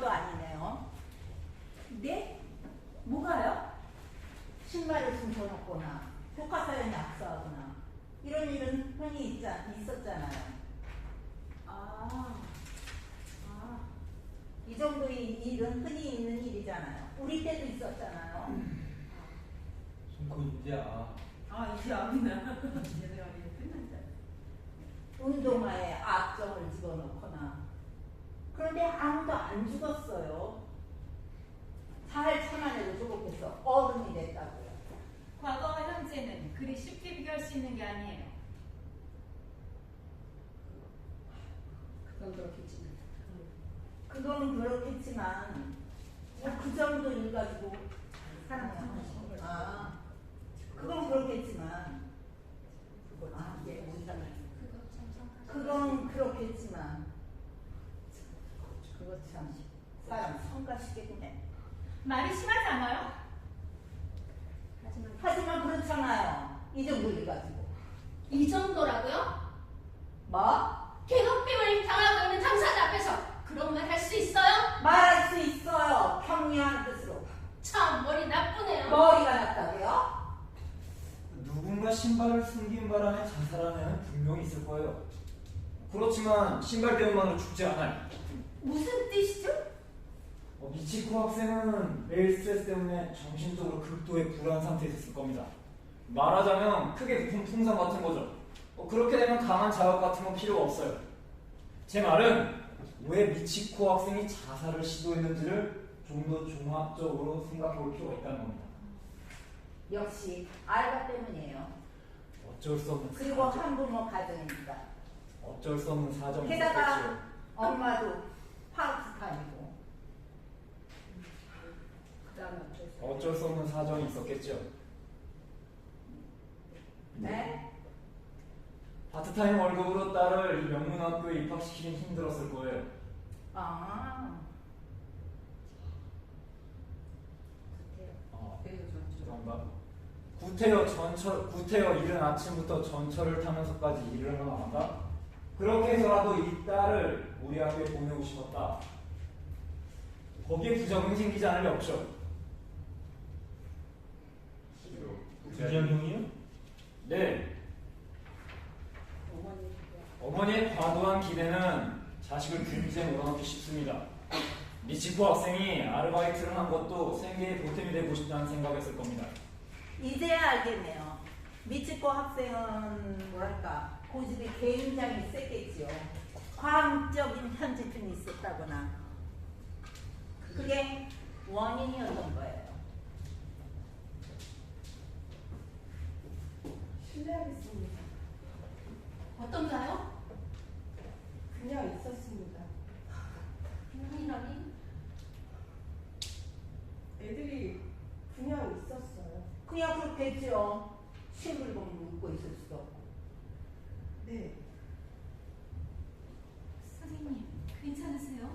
것도 아니네요. 네? 뭐가요? 신발을 숨겨놓거나 교과서에 낙서하거나 이런 일은 흔히 있었잖아요. 이 정도의 일은 흔히 있는 일이잖아요. 우리 때도 있었잖아요. 그 이제야. 이제 아니나. 얘들아 이제 끝났다. 운동화에 악정을 집어넣거나. 그런데 아무도 안 죽었어요. 잘 참아내고 조급해서 어른이 됐다고요. 과거와 현재는 그리 쉽게 비교할 수 있는 게 아니에요. 그건 그렇겠지만. 그건 그렇겠지만 그 정도 일 가지고 사랑해요. 그건 그렇겠지만 그건 그렇겠지만 그거 참 사람 성가시겠네. 말이 심하지 않아요? 하지만 그렇잖아요. 이 정도 일 가지고. 이 정도라고요? 뭐? 괴롭힘을 당하고 있는 당사자 앞에서 그런 말 할 수 있어요? 말할 수 있어요. 평이한 뜻으로. 참 머리 나쁘네요. 머리가 났다고요? 누군가 신발을 숨긴 바람에 자살한 애는 분명히 있을 거예요. 그렇지만 신발 때문만으로 죽지 않아요. 무슨 뜻이죠? 미치코 학생은 매일 스트레스 때문에 정신적으로 극도의 불안 상태에 있었을 겁니다. 말하자면 크게 부푼 풍선 같은 거죠. 그렇게 되면 강한 자극 같은 건 필요가 없어요. 제 말은 왜 미치코 학생이 자살을 시도했는지를 좀 더 종합적으로 생각해 볼 필요가 있다는 겁니다. 역시 알바 때문이에요. 어쩔 수 없는 그리고 사정. 한부모 가정입니다. 어쩔 수 없는 사정이 게다가 있었겠죠. 엄마도 파트타임이고. 그다음에 어쩔 수 없는 사정이 있었겠죠. 네? 파트타임 월급으로 딸을 이 명문학교에 입학시키긴 힘들었을 거예요. 죄송합니다. 구태여 이른 아침부터 전철을 타면서까지 일을 하다. 그렇게 해서라도 이 딸을 우리 학교에 보내고 싶었다. 거기에 부작용이 생기지 않을 리 없죠. 부작용이요? 네. 어머니의 과도한 기대는 자식을 균지에 몰아넣기 쉽습니다. 미치코 학생이 아르바이트를 한 것도 생계의 보탬이 되고 싶다는 생각이었을 겁니다. 이제야 알겠네요. 미치코 학생은 뭐랄까 고집이 굉장히 셌겠지요. 과학적인 편집증이 있었다거나 그게 원인이었던 거예요. 실례하겠습니다. 어떤가요? 그냥 있었습니다. 그냥이라니? 애들이 그냥 있었어요. 그냥 그렇겠죠. 싱글벙글 웃고 있을 수도 없고. 네. 선생님, 괜찮으세요?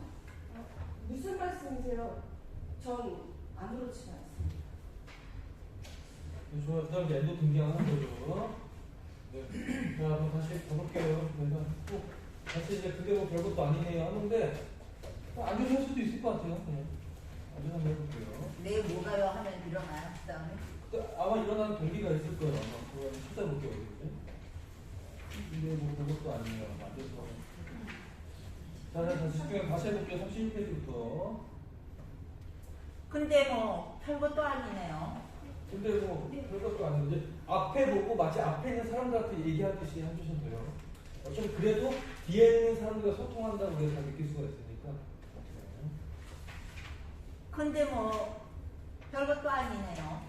무슨 말씀이세요? 전 아무렇지 않습니다. 좋아요. 그 다음에 엔도 등기하는 거죠. 네. 자, 그럼 다시 가볼게요. 그래서 또 다시 이제 그게 뭐 별것도 아니네요 하는데 앉아서 할 수도 있을 것 같아요. 그냥 앉아서 한번 해볼게요. 내 뭐가요 하면 일어나요. 그 다음에 아마 일어나는 동기가 있을 거예요. 아마 그거 찾아볼게요. 어디 근데 뭐 별것도 아니에요. 앉아서. 자, 다시 집중해 다시 해볼게요. 31페이지부터. 근데 뭐 별것도 아니네요. 근데 뭐 별것도 아닌데 앞에 보고 마치 앞에 있는 사람들한테 얘기하듯이 해주시면 돼요. 어차피 그래도 뒤에 있는 사람들과 소통한다고 우리가 다 느낄 수가 있으니까. 근데 뭐 별것도 아니네요.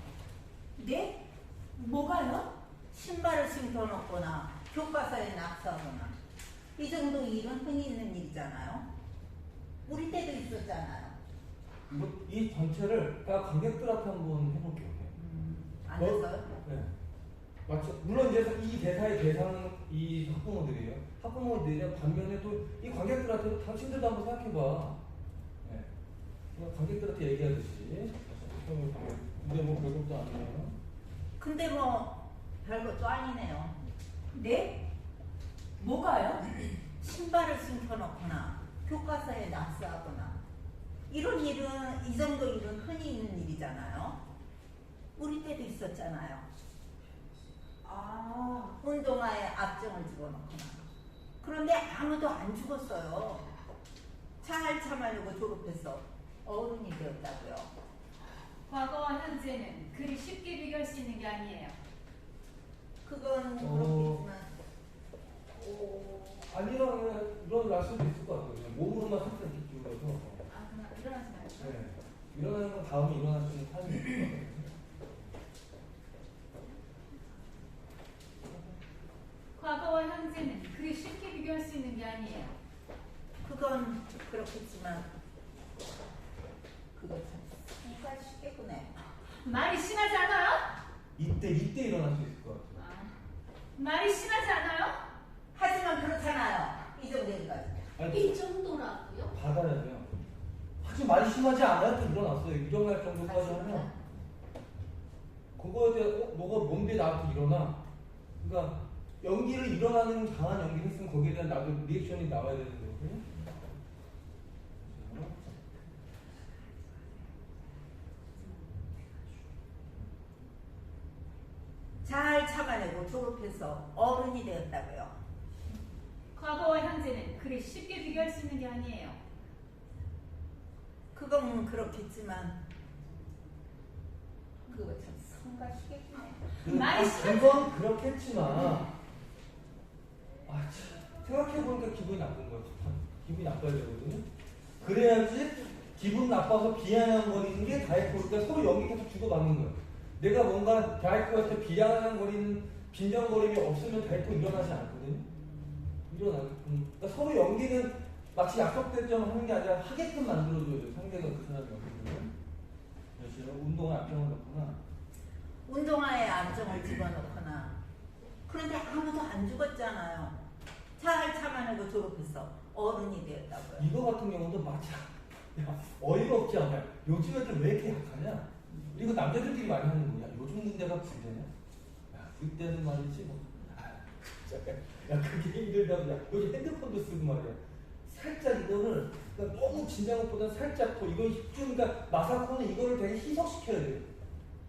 네? 뭐가요? 신발을 숨겨놓거나 교과서에 낙서하거나 이 정도 일은 흔히 있는 일이잖아요. 우리 때도 있었잖아요. 이 전체를 관객들한테 한번 해볼게요. 앉아서요? 네. 맞죠. 물론 이제 이 대사의 대상은 이 학부모들이에요. 학부모들이랑 반면에 또 이 관객들한테도 당신들도 한번 생각해봐. 네. 그냥 관객들한테 얘기하듯이. 근데 뭐 별것도 아니에요. 근데 뭐 별것도 아니네요. 네? 뭐가요? 신발을 숨겨놓거나 교과서에 낙서하거나 이런 일은 이 정도 일은 흔히 있는 일이잖아요. 우리 때도 있었잖아요. 아, 운동화에 압정을 집어넣거나. 그런데 아무도 안 죽었어요. 잘 참아내고 졸업해서 어른이 되었다고요. 과거와 현재는 그리 쉽게 비교할 수 있는 게 아니에요. 그건 그렇겠지만 안 일어날 수도 있을 것 같아요. 그냥 몸으로만 살짝 이렇게 기울여서. 아, 그냥 일어나지 말고. 네. 일어나는 건 다음에 일어날 수 있는 타임이 있을 것 같아요. 과거와 현재는 그리 쉽게 비교할 수 있는 게 아니에요. 그건 그렇겠지만 그거 참 정말 쉽게 끄네. 말이 심하지 않아요? 이때 일어날 수 있을 것 같아요. 아, 말이 심하지 않아요? 하지만 그렇잖아요. 이 정도까지. 아니, 이 정도라고요? 받아야죠. 하지만 말이 심하지 않아요. 또 일어났어요. 일어날 정도까지 하면 그거에 대해 너가 뭔데 나한테 일어나? 그러니까 연기를 일어나는 강한 연기를 했으면 거기에 대한 나도 리액션이 나와야 되는 거거든요. 잘 참아내고 졸업해서 어른이 되었다고요. 과거와 현재는 그리 쉽게 비교할 수 있는 게 아니에요. 그건 그렇겠지만 그거 참 성가시겠네. 말이 그건 그렇겠지만 생각해보니까 기분이 나쁜 거야. 기분이 나빠야 되거든요. 그래야지 기분 나빠서 비아냥거리는 게 다이코니까 그러니까 서로 연기 계속 주고받는 거야. 내가 뭔가 다이코한테 비아냥거리는 빈정거림이 없으면 다이코 일어나지 않거든요. 그러니까 서로 연기는 마치 약속대처럼 하는 게 아니라 하게끔 만들어줘야 돼요. 상대가 그 사람이 연기를. 그래서 운동을 앞장을 넣거나 운동화에 안정을 집어넣거나. 그런데 아무도 안 죽었잖아요. 잘 참아내고 졸업해서 어른이 되었다고요. 이거 같은 경우도 마치 어이가 없지 않아요? 요즘 애들 왜 이렇게 약하냐? 이거 남자들끼리 많이 하는 거야. 요즘 문제가 그대냐? 야, 그때는 말이지 뭐. 야, 그게 힘들다고. 야, 여기 핸드폰도 쓰고 말이야. 살짝 이거를 그러니까 너무 진지한 것보다 살짝 더 이걸 그러니까 마사코는 이거를 되게 희석시켜야 돼요.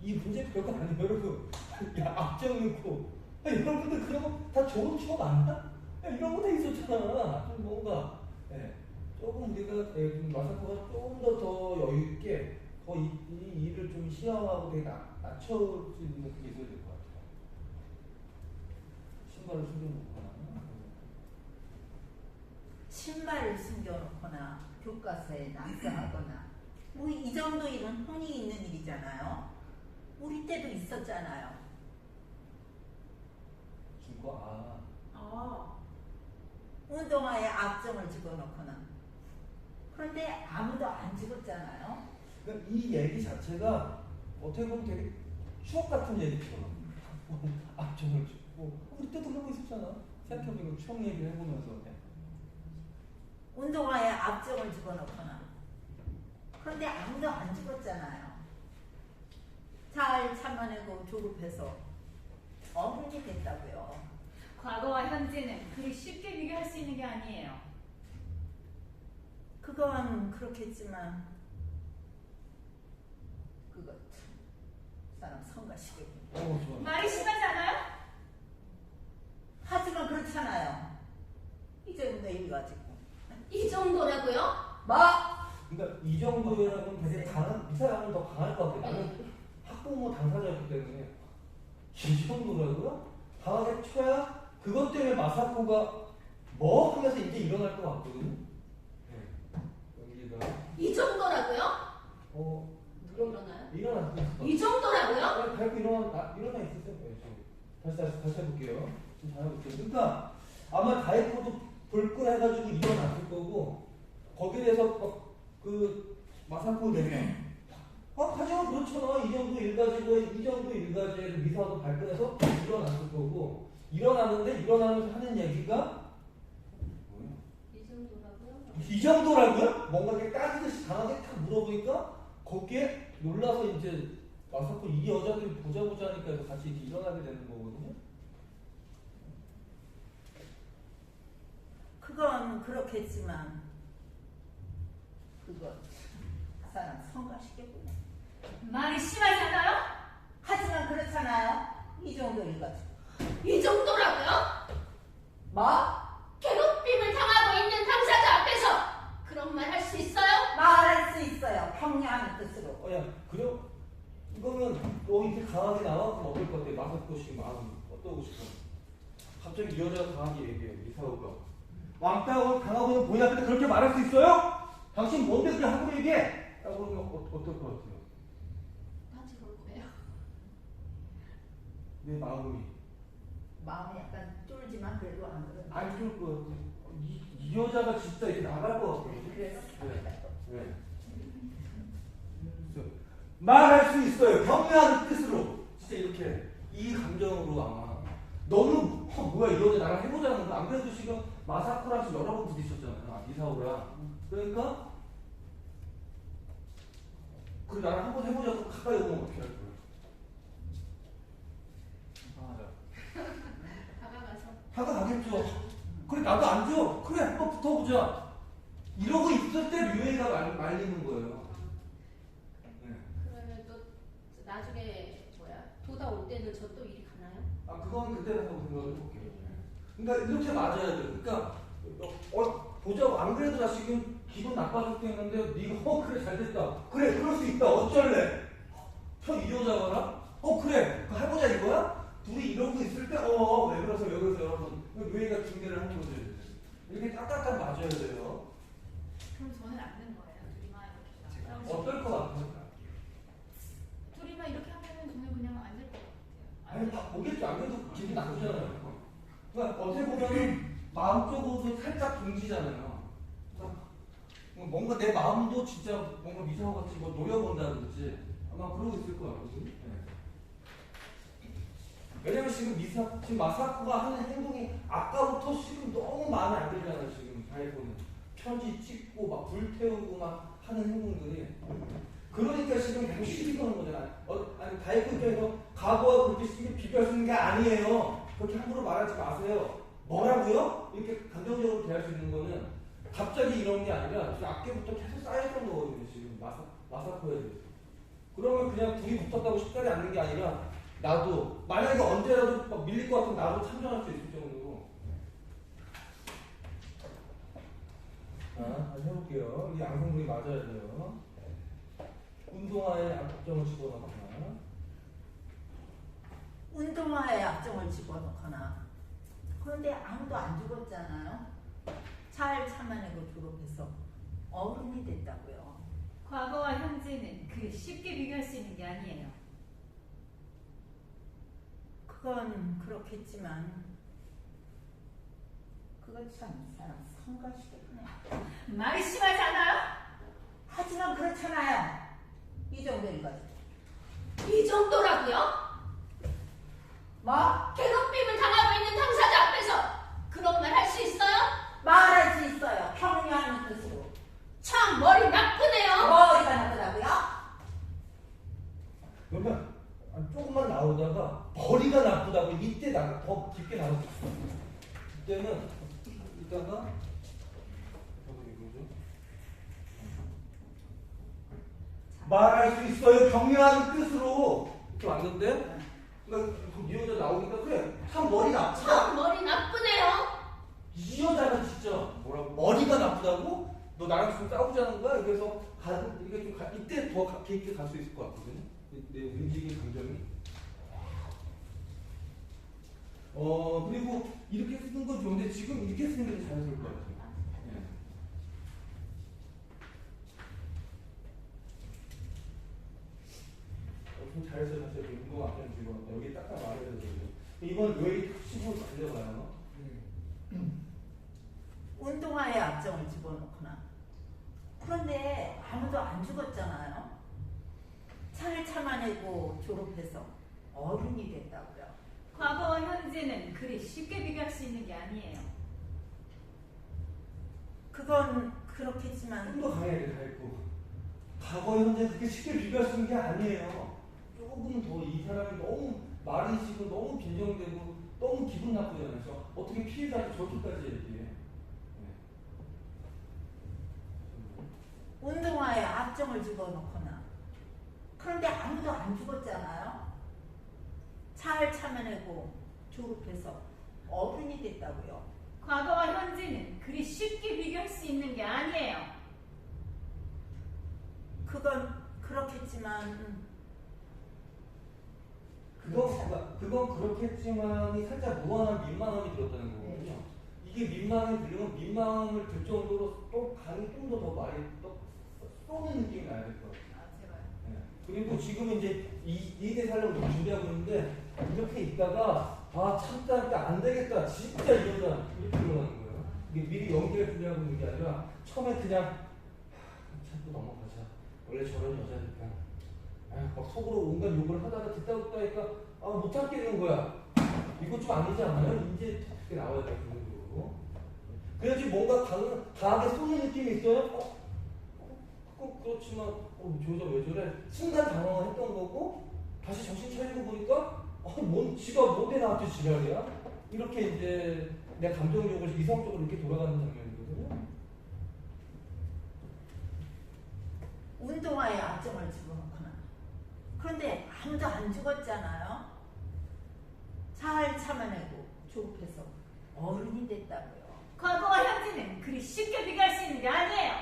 이 문제 별거 아니에요, 여러분. 야, 앞정 넣고. 야, 여러분들 그런 거 다 좋은 추억 안 나? 야, 이런 거 다 있었잖아. 좀 뭔가. 예. 조금 우리가 마사코가 조금 더 여유 있게 이 일을 좀 시야하고 되게 낮춰 수 있는 그게 있어야 될 것 같아요. 신발을 숨겨놓거나. 신발을 숨겨놓거나 교과서에 낙서하거나 뭐 이 정도 일은 흔히 있는 일이잖아요. 우리 때도 있었잖아요. 죽어. 운동화에 압정을 집어넣거나. 그런데 아무도 안 죽었잖아요. 그러니까 이 얘기 자체가 어떻게 보면 되게 추억 같은 얘기처럼 앞정을 짚고 우리 때도 그런 거 있었잖아. 생각해보니까 추억 얘기를 해보면서 운동화에 압정을 집어넣거나. 그런데 아무도 안 죽었잖아요. 잘 참아내고 졸업해서 어른이 됐다고요. 과거와 현재는 그리 쉽게 비교할 수 있는 게 아니에요. 그건 그렇겠지만 그거 참 사람 성가시겠군요. 좋아. 말이 심하지 않아요? 하지만 그렇잖아요. 이제 내 일 가지고 이 정도라고요? 뭐? 그러니까 이 정도라면 되게 강한 이 사람은 더 강할 것 같아. 나는 학부모 당사자였기 때문에 이 정도라고요? 강하게 쳐야 그것 때문에 마사코가 뭐 하면서 이제 일어날 것 같거든요. 네. 연기가 이 정도라고요? 일어나요? 이 정도라고요? 밟고 일어나 있었어요. 네, 다시 해볼게요. 좀 잘해볼게요. 그러니까 아마 다이코도 불끈 해가지고 일어났을 거고 거기에 대해서 그 마사코 되면 하지만 그렇잖아. 이 정도 일가지에 미사도 발끈해서 일어났을 거고 일어났는데 일어나면서 하는 얘기가 뭐야? 이 정도라고요? 뭔가 이렇게 따지듯이 강하게 탁 물어보니까 거기에 놀라서 이제 마사코 이 여자들이 보자 하니까 해서 같이 이렇게 일어나게 되는 거거든요. 그건 그렇겠지만 그거 사람 성가시겠구나. 말이 심하잖아요? 하지만 그렇잖아요. 이 정도 일가지고. 이 정도라고요? 뭐? 괴롭힘을 당하고 있는 당사자 앞에서 그런 말 할 수 있어요? 말할 수 있어요. 격려하는 뜻으로. 야, 그래? 이거는 너 이렇게 강하게 나와? 그럼 어떨 것 같아? 마사코 씨 마음 어떠고 싶어? 갑자기 이 여자가 강하게 얘기해, 이사오가. 왕따고 강하고 있는 본인 앞에서 그렇게 말할 수 있어요? 당신 뭔데 그렇게 함부로 얘기해? 라고 그러면 어떨 것 같아요? 나 저럴 거예요. 내 마음이. 마음이 약간 쫄지만 그래도 안 그래. 안 좋을 것 같아. 이 여자가 진짜 이렇게 나갈 것 같아. 그래서 네. 그래서 말할 수 있어요. 격려하는 뜻으로. 진짜 이렇게 이 감정으로 아마 너무 뭐야 이 여자 나랑 해보자는 거. 안 그래도 지금 마사코랑 지금 여러 번 부딪혔잖아요. 이사오랑. 그러니까 그래 나랑 한번 해보자고 가까이 오면 어떻게 할 거야? 맞아. 다가가서 다가가겠죠. 그래 나도 안 줘. 그래 한번 붙어보자. 이러고 있을 때 류에이가 말리는 거예요. 네. 그러면 또 나중에 도다 올 때는 저 또 일이 가나요? 아 그건 그때 한번 생각을 해볼게요. 그러니까 이렇게 맞아야 돼. 그러니까 보자고 안 그래도 나 지금 기분 나빠질 때 했는데 네가 그래 잘 됐다. 그래 그럴 수 있다. 어쩔래? 이 여자거나 그래 그거 해보자 이거야? 둘이 이러고 있을 때 왜 그러세요 왜 그러세요 여러분 류에이가 중계를 하는 거지. 이렇게 딱딱딱 맞아야 돼요. 그럼 저는 안 된 거예요. 둘이만 이렇게 싸우고 어떨 것 같아요? 둘이만 이렇게 하면은 저는 그냥 안 될 것 같아요. 아니 다 보겠지. 안 그래도 기분 나쁘잖아요. 그러니까 어떻게 보면 마음적으로도 살짝 동지잖아요. 그러니까 뭔가 내 마음도 진짜 뭔가 미사와 같이 뭐 노려본다든지 아마 그러고 있을 것 같거든요. 네. 왜냐면 지금 마사코가 하는 행동이 아까부터 지금 너무 마음에 안 들잖아요. 지금 다이보는 편지 찍고 막 불태우고 막 하는 행동들이. 그러니까 지금 너무 시비 거는 거잖아요. 아니 다이브 입장에서 과거와 그렇게 쉽게 비교할 수 있는 게 아니에요. 그렇게 함부로 말하지 마세요. 뭐라고요? 이렇게 감정적으로 대할 수 있는 거는 갑자기 이런 게 아니라 지금 앞에부터 계속 쌓였던 거거든요. 지금 마사코에 대해서. 그러면 그냥 둘이 붙었다고 쉽사리 않는 게 아니라 나도 만약에 언제라도 막 밀릴 것 같으면 나도 참전할 수 있을 정도로. 자, 다시 해볼게요. 이 양성분이 맞아야 돼요. 운동화에 악정을 집어넣거나 운동화에 약정을 집어넣거나. 그런데 아무도 안 죽었잖아요. 잘 참아내고 졸업해서 어른이 됐다고요. 과거와 현재는 그리 쉽게 비교할 수 있는 게 아니에요. 그건 그렇겠지만 그거 참 이 사람 성가시겠네. 말이 심하잖아요? 하지만 그렇잖아요. 이 정도인 거지. 이 정도라고요? 뭐? 괴롭힘을 당하고 있는 당사자 앞에서 그런 말 할 수 있어요? 말할 수 있어요. 격려하는 뜻으로. 참 머리 나쁘네요. 머리가 나더라고요. 그러면 조금만 나오다가 머리가 나쁘다고 이때 더 깊게 나올 수 있어. 그때는 이따가 말할 수 있어요. 격려하는 뜻으로 이렇게 왔는데 그러니까 이 여자 나오니까 그래 참 머리 나쁘다. 참 머리 나쁘네요. 이 여자가 진짜 뭐라고 머리가 나쁘다고? 너 나랑 지금 싸우자는 거야? 그래서 이게 좀 이때 더 깊게 갈 수 있을 것 같거든요. 내 움직임 감정이. 그리고 이렇게 쓰는 건 좋은데 지금 이렇게 쓰는 게 자연스러울 것 같아요. 네. 좀 잘했어요. 사실 운동 앞에는 지금 여기 딱딱 말해야 되거든요. 이건 왜 치고 달려가요? 운동화에 약정을 집어넣거나. 그런데 아무도 안 죽었잖아요. 잘 참아내고 졸업해서 어른이 됐다고요. 과거와 현재는 그리 쉽게 비교할 수 있는 게 아니에요. 그건 그렇겠지만 좀 더 강하게 가있고 과거 현재 그렇게 쉽게 비교할 수 있는 게 아니에요. 조금 더 이 사람이 너무 말이 지금 너무 빈정되고 너무 기분 나쁘잖아요. 그래서 어떻게 피해자한테 저렇게까지 얘기해. 운동화에 약정 악정을 집어넣거나 그런데 아무도 안 죽었잖아요. 잘 참아내고 졸업해서 어른이 됐다고요. 과거와 현재는 그리 쉽게 비교할 수 있는 게 아니에요. 그건 그렇겠지만 그건 그렇겠지만이 살짝 무한한 민망함이 들었다는 거거든요. 이게 민망이 들으면 민망을 들 정도로 또 간이 좀 더 많이 또 쏘는 느낌이 나야 될 것 같아요. 아, 제발. 네. 그리고 지금 이제 이대 살려고 준비하고 있는데 이렇게 있다가 참다 안 되겠다 진짜 이러다 이렇게 일어나는 거예요. 이게 미리 연기를 준비하고 있는 게 아니라 처음에 그냥 참고 넘어가자. 원래 저런 여자니까. 막 속으로 온갖 욕을 하다가 듣다 하니까 못 참겠는 거야. 이거 좀 아니지 않아요? 이제 어떻게 나와야 돼, 그 정도로. 그래야지 뭔가 강하게 쏘는 느낌이 있어요? 그렇지만, 저 여자 왜 저래? 순간 당황을 했던 거고, 다시 정신 차리고 보니까, 지가 뭔데 나한테 지랄이야? 이렇게 이제 내 감정적으로 이성적으로 이렇게 돌아가는 장면이거든요. 운동화에 악정을 집어넣거나 그런데 아무도 안 죽었잖아요. 잘 참아내고 졸업해서 어른이 됐다고요. 과거와 현재는 그리 쉽게 비교할 수 있는 게 아니에요.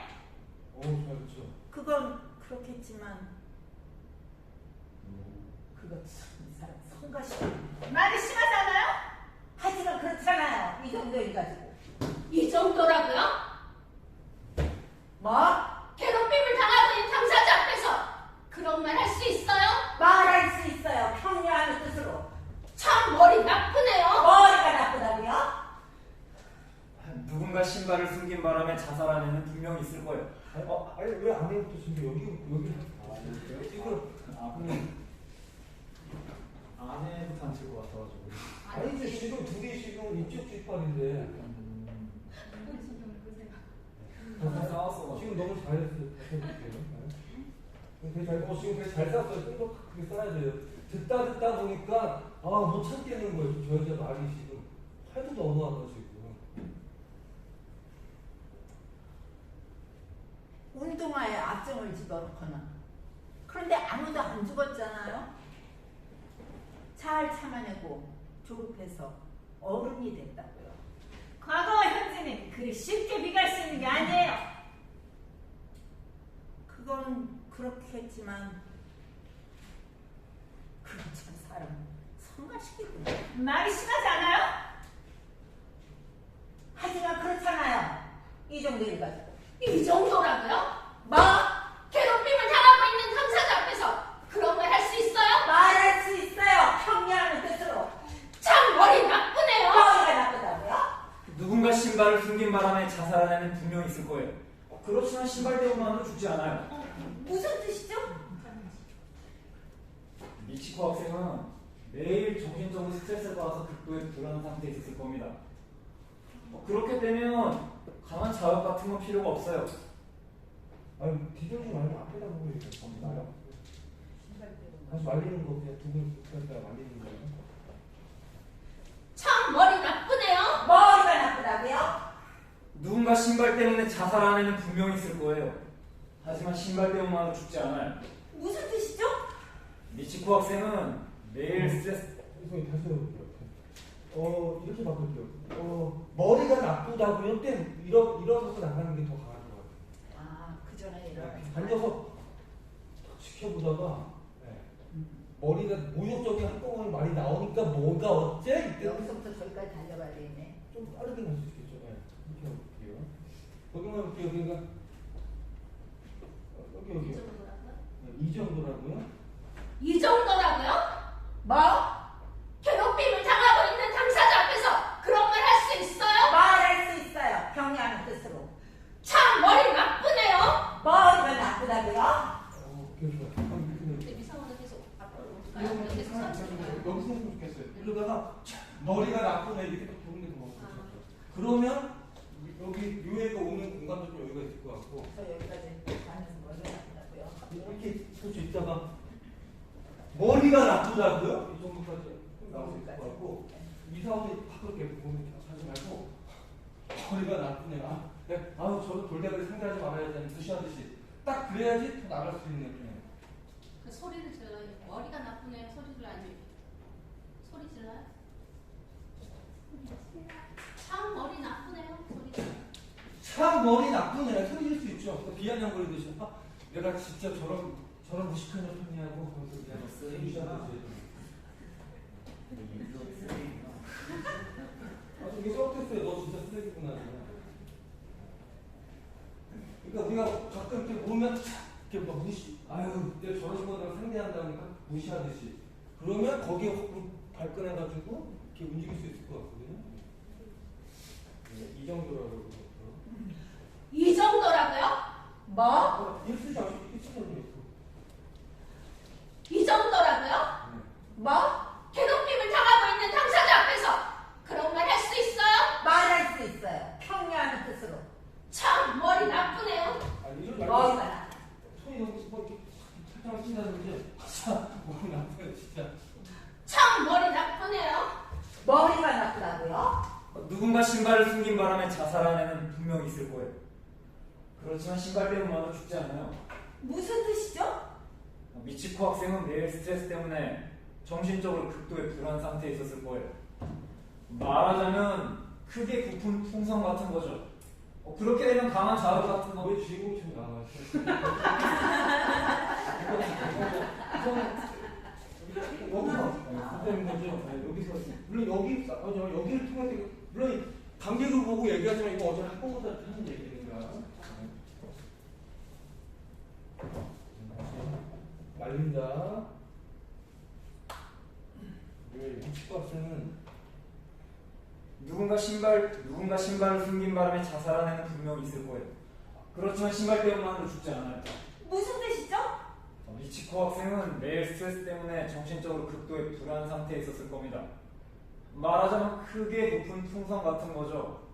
그렇죠. 그건 그렇겠지만 그거 참 이 사람 성가시고 말이 심하지 않아요? 하지만 그렇잖아요. 이 정도인 가지고 이 정도라고요? 뭐? 괴롭힘을 당하고 있는 당사자 앞에서 그런 말 할 수 있어요? 말할 수 있어요. 평등하는 뜻으로. 참 머리 나쁘네요. 머리가 나쁘다고요? 누군가 신발을 숨긴 바람에 자살한 애는 분명히 있을 거예요. 아니 왜 아내부터 지금 여기 지금 아내부터 안 칠 것 같아가지고. 아니지 지금 둘이 지금 이쪽 집안인데 싸웠어. 지금 너무 잘했어요. 되게 지금 되게 잘 쌌어요. 좀더 크게 싸야 돼요. 듣다 보니까 못 참겠는 거예요. 저 여자 말이 지금 하도 너무하다 지금. 운동화에 악정을 집어넣거나 그런데 아무도 안 죽었잖아요. 잘 참아내고 졸업해서 어른이 됐다고요. 과거와 현재는 그리 쉽게 비교할 수 있는 게 아니에요. 그건 그렇겠지만 그건 참 사람 성가시기군요. 말이 심하지 않아요? 하지만 그렇잖아요. 이 정도 일가지고 이 정도라고요? 뭐? 괴롭힘을 당하고 있는 당사자 앞에서 그런 말 할 수 있어요? 말할 수 있어요. 평등하는 뜻으로. 참 머리 나쁘네요. 머리가 나쁘다고요? 누군가 신발을 숨긴 바람에 자살한 애는 분명히 있을 거예요. 그렇지만 신발 때문만도 죽지 않아요. 무슨 뜻이죠? 미치코 학생은 매일 정신적으로 스트레스를 받아서 극도의 불안 상태에 있을 겁니다. 그렇게 되면 강한 자극 같은 건 필요가 없어요. 아니 뒤돌지 말고 앞에다 보고 얘기할 겁니다. 다시 말리는 거 그냥 두분까지 말리는 거예요. 참 머리 나쁘네요. 머리가 나쁘다고요? 누군가 신발 때문에 자살한 애는 분명히 있을 거예요. 하지만 신발 때문만도 죽지 않아요. 무슨 뜻이죠? 미치코 학생은 매일 스트레스 선생님 다시 해볼게요. 이렇게 바꿀게요. 머리가 나쁘다고요? 땐 일어서서 나가는 게 더 강할 것 같아요. 그 전에 이런 앉아서 딱 지켜보다가 머리가 모욕적인 한꺼번에 말이 나오니까 뭐가 어째? 이때 여기서부터 저기까지 달려가야 되겠네. 좀 빠르게 갈 수 있겠죠. 이렇게 해볼게요. 거기만 볼게요. 그러니까 여기 이 정도라고요? 이 정도라고요? 뭐? 괴롭힘을 당하고 있는 당사자 앞에서 그런 말 할 수 있어요? 말할 수 있어요. 평등하는 뜻으로. 참 머리 나쁘네요. 머리가 나쁘다고요? 오케이. 근데 미상원은 계속 앞으로 올까요? 계속 서주실까요? 여기서 했으면 좋겠어요. 이러다가 머리가 나쁘네 이렇게 딱 보는 게 더 좋죠. 그러면 여기 위에가 오는 공간도 좀 여기가 있을 것 같고 저 여기까지 가면서 머리가 나쁘다고요? 이렇게 볼 수 있다가 머리가 나쁘다고요? 이 정도까지 나올 수 있을 것 같고 이사원이 바꿀게 보면 하지 말고 머리가 나쁘네. 저는 돌대가리 상대하지 말아야 되는 무시하듯이 딱 그래야지 더 나갈 수 있는. 예. 그 소리를 질러요. 머리가 나쁘네요. 소리를 아니 소리 질러요? 참 머리 나쁘네요. 소리 질러요. 참 머리 나쁜 애 소리일 수 있죠. 그 비아냥거리듯이 내가 진짜 저런 무식한 년 편이하고 그래서 그냥 쓰레기잖아. 이게 썩었어요. 너 진짜 쓰레기구나. 그러니까 우리가 가끔 이렇게 보면 이렇게 막 아유 내가 저런 친구들랑 상대한다니까 무시하듯이 그러면 거기에 확 발끈해가지고 이렇게 움직일 수 있을 것 같거든요. 이 정도라고 그러더라고요. 이 정도라고요? 뭐? 이렇게 쓰지 않고 이렇게 쓰거든요. 이 정도라고요? 뭐? 괴롭힘을 당하고 있는 당사자 앞에서 그런 말 할 수 있어요? 말할 수 있어요. 평야하는 뜻으로. 참 머리 나쁘네요. 아니 이런 머리가 말 나. 손이 너무 이렇게 살짝 찐다든지 참 머리 나빠요 진짜. 참 머리 나쁘네요. 머리가 나쁘다고요? 누군가 신발을 숨긴 바람에 자살한 애는 분명히 있을 거예요. 그렇지만 신발 때문만으로 죽지 않아요. 무슨 뜻이죠? 미치코 학생은 매일 스트레스 때문에 정신적으로 극도의 불안 상태에 있었을 거예요. 말하자면 크게 부푼 풍선 같은 거죠. 그렇게 되면 강한 자극 같은 거. 왜 주인공처럼 나와? 여기서 되는 거죠. 여기서 물론 여기를 통해서 물론 관객을 보고 얘기하지만 이거 어제 학부모들 하는 얘기니까. 말린다. 미치코 학생은 누군가 신발을 숨긴 바람에 자살한 애는 분명히 있을 거예요. 그렇지만 신발 때문만으로 죽지 않아요. 무슨 뜻이죠? 미치코 학생은 매일 스트레스 때문에 정신적으로 극도의 불안 상태에 있었을 겁니다. 말하자면 크게 부푼 풍선 같은 거죠.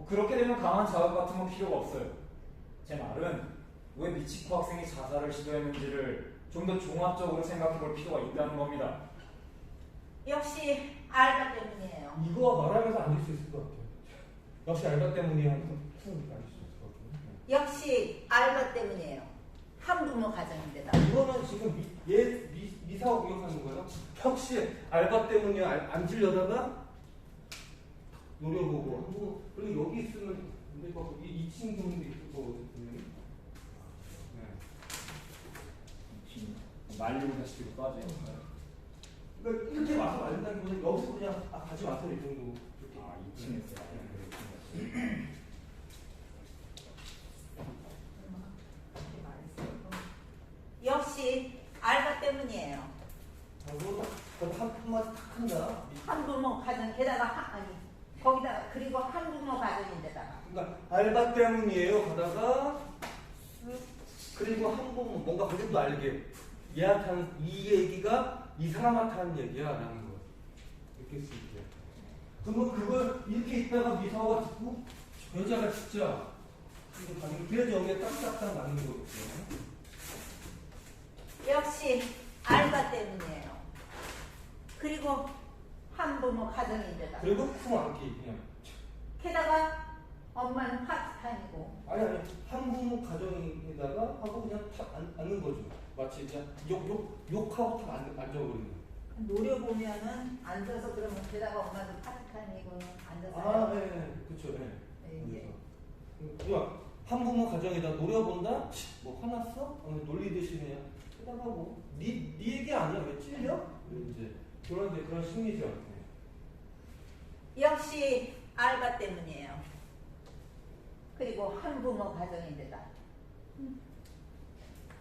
그렇게 되면 강한 자극 같은 건 필요가 없어요. 제 말은 왜 미치코 학생이 자살을 시도했는지를 좀 더 종합적으로 생각해 볼 필요가 있다는 겁니다. 역시 알바 때문이에요. 이거 말하면서 안 될 수 있을 것 같아요. 역시 알바 때문이야. 푼 아닐 수 있을 것 같아요. 역시 알바 때문이에요. 한부모 가정인데다. 이거는 지금 미사오 미용하는 거예요. 혹시 알바 때문에 안 질려다가 노려보고 하고 그리고 여기 있으면 근데 이 친구도 있을 거거든요. 말리고 다시 뒤로 빠져요. 그러니까 이렇게 와서 말린다기보다 여기서 그냥 가지 마세요 이 정도. 이렇게. 2층에서. 역시 알바 때문이에요. 한마디 탁 한다. 한부모 가정 게다가 거기다가 그리고 한부모 가정인데다가. 그러니까 알바 때문이에요. 가다가 그리고 한번 뭔가 그것도 알게 얘한테 이 얘기가 이 사람한테 하는 얘기야라는 거 느낄 수 있게. 그러면 그걸 이렇게 있다가 미사오가 듣고 저 여자가 진짜 그래서 여기에 딱딱딱 맞는 거거든요. 역시 알바 때문이에요. 그리고 한부모 가정인데다가. 그리고 품 안기 그냥. 게다가 엄마는 파트타임이고. 아니 한부모 가정에다가 하고 그냥 탁 앉는 거죠. 마치 그냥 욕하고 탁 앉아버리는. 노려보면은 앉아서 그러면 게다가 엄마도 파트타임이고 앉아서. 네, 그렇죠. 네. 예. 그러니까 한부모 가정에다 노려본다. 뭐 화났어? 놀리듯이 그냥 게다가 네 얘기 아니야 왜 찔려? 이제 그런 심리죠. 네. 역시 알바 때문이에요. 그리고 한부모 가정인데다.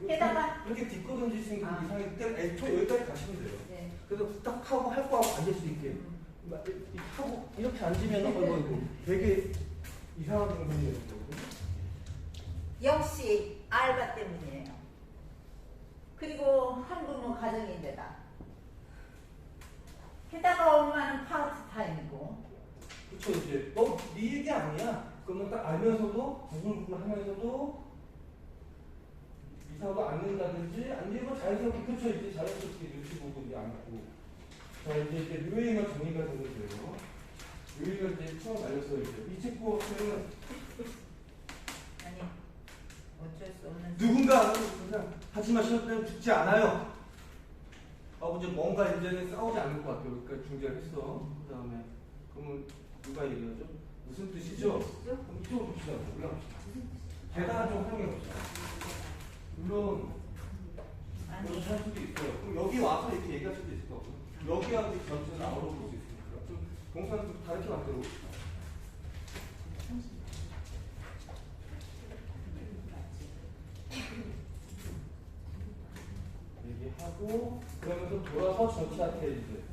게다가 이렇게 뒷걸음질 이상일 때 애초 여기까지 가시면 돼요. 네. 그래서 딱 하고 할 거 하고 앉을 수 있게. 하고 이렇게 앉으면 되게 이상한 행동이 되는 거거든요. 역시 알바 때문이에요. 그리고 한부모 가정인데다. 게다가 엄마는 파트타임이고. 그렇죠. 이제 너 네 얘기 아니야. 그러면 딱 알면서도 부분부분 하면서도 이사도 앉는다든지 아니면 자연스럽게 그렇죠. 이제 자연스럽게 눈치 보고 이제 앉고. 자 이제 묘행은 정리가 되는 거예요. 묘행을 이제 처음 알려서 이제 미치코 학생은 아니 어쩔 수 없는. 누군가 자, 그냥 하지만 시험 때는 죽지 않아요. 하고 이제 뭔가 이제 싸우지 않을 것 같아요. 그러니까 중재를 했어. 그 다음에 그러면 누가 얘기하죠? 무슨 뜻이죠? 그럼 이쪽으로 봅시다. 올라갑시다. 계단을 좀 활용해 봅시다. 물론 아니, 그렇게 할 수도 있어요. 그럼 여기 와서 이렇게 얘기할 수도 있을 거고 여기하고 전체는 나오러 볼 수 있으니까 좀 동사는 좀 다르게 만들어 봅시다. 얘기하고 그러면서 돌아서 전체한테 이제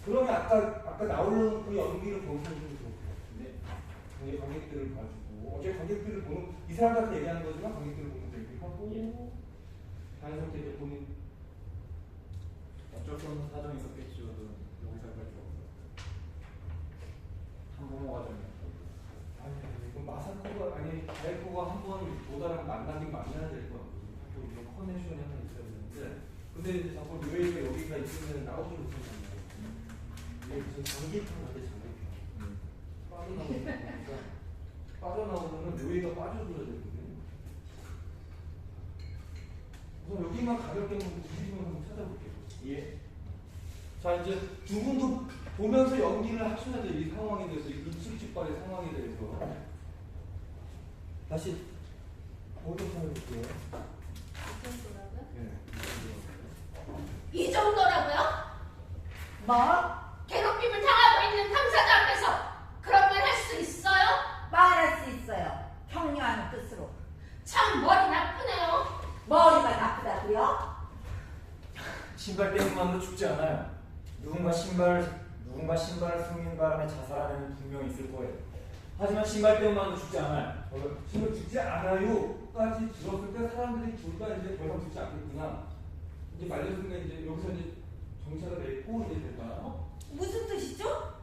그러면 아까 나오는 그 연기를 보는 사람들이 좋고요. 네. 관객들을 봐주고 어제 관객들을 보는 이 사람한테 얘기하는 거지만 관객들을 보는 얘기하고 자연스럽게 이제 본인 어쩔 수 없는 사정이 있었겠죠. 여기서 할 수 없어. 한부모 과정이었고. 아니 이건 마사코가 아니 다이코가 한번 보다랑 만나긴 만나야 될 것 같거든요. 또 이런 커넥션이 하나 있어야 되는데 근데 이제 자꾸 류에이가 여기가 있으면 나오지 못하잖아요. 이게 무슨 장기판 같아 장기판 빠져나오면 류에이가 빠져들어야 되거든요. 우선 여기만 가볍게 한번 뒤집으면서 한번 찾아볼게요. 예. 자 이제 두 분도 보면서 연기를 하셔야 돼요. 이 상황에 대해서 이 일축직발의 상황에 대해서 다시 어떤 상황일게요. 네. 이 정도라고요? 뭐? 괴롭힘을 당하고 있는 당사자 앞에서 그런 말 할 수 있어요? 말할 수 있어요. 격려하는 뜻으로. 참 머리 나쁘네요. 머리가 나쁘다고요? 신발 때문만도 죽지 않아요. 누군가 신발을 숨긴 바람에 자살하는 분명히 있을 거예요. 하지만 신발 때문만도 죽지 않아요. 신발 죽지 않아요까지 들었을 때 사람들이 둘 다 이제 더 이상 죽지 않겠구나. 이제 말려준게 이제 여기서 이제 정체가 됐고 이제 된다. 무슨 뜻이죠?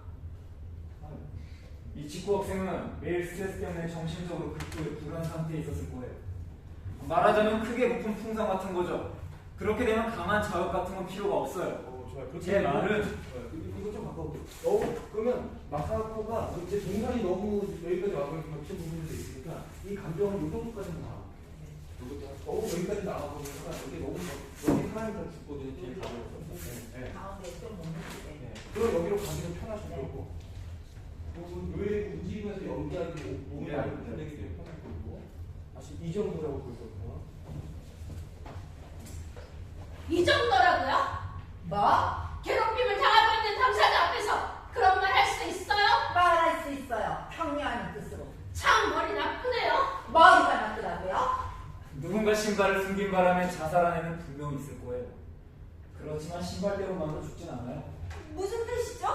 미치코 학생은 매일 스트레스 때문에 정신적으로 극도의 불안 상태에 있었을 거예요. 말하자면 크게 부푼 풍선 같은 거죠. 그렇게 되면 강한 자극 같은 건 필요가 없어요. 좋아요. 제 말은 이거 좀 바꿔볼게요. 그러면 마사코가 이제 동산이 너무 여기까지 와버리면 겹친 부분들이 있으니까 이 감정은 이 정도까지는 나와. 너무 여기까지 나와버리니까 여기 너무 여기 사람이 다 죽거든요. 뒤에 가버려서. 네. 가운데 좀 못 느끼게. 네. 그럼 여기로 가기는 편하실 거고. 그리고 왜 움직이면서 연기하기 몸이 네. 많이 편하기 때문에 편할 거고. 다시 이 정도라고 볼 수 없구나. 이 정도라고요? 뭐? 괴롭힘을 당하고 있는 당사자 앞에서 그런 말 할 수 있어요? 말할 수 있어요. 격려하는 뜻으로. 참 머리 나쁘네요. 머리가 나쁘다고요? 누군가 신발을 숨긴 바람에 자살한 애는 분명히 있을 거예요. 그렇지만 신발대로만도 죽진 않아요. 무슨 뜻이죠?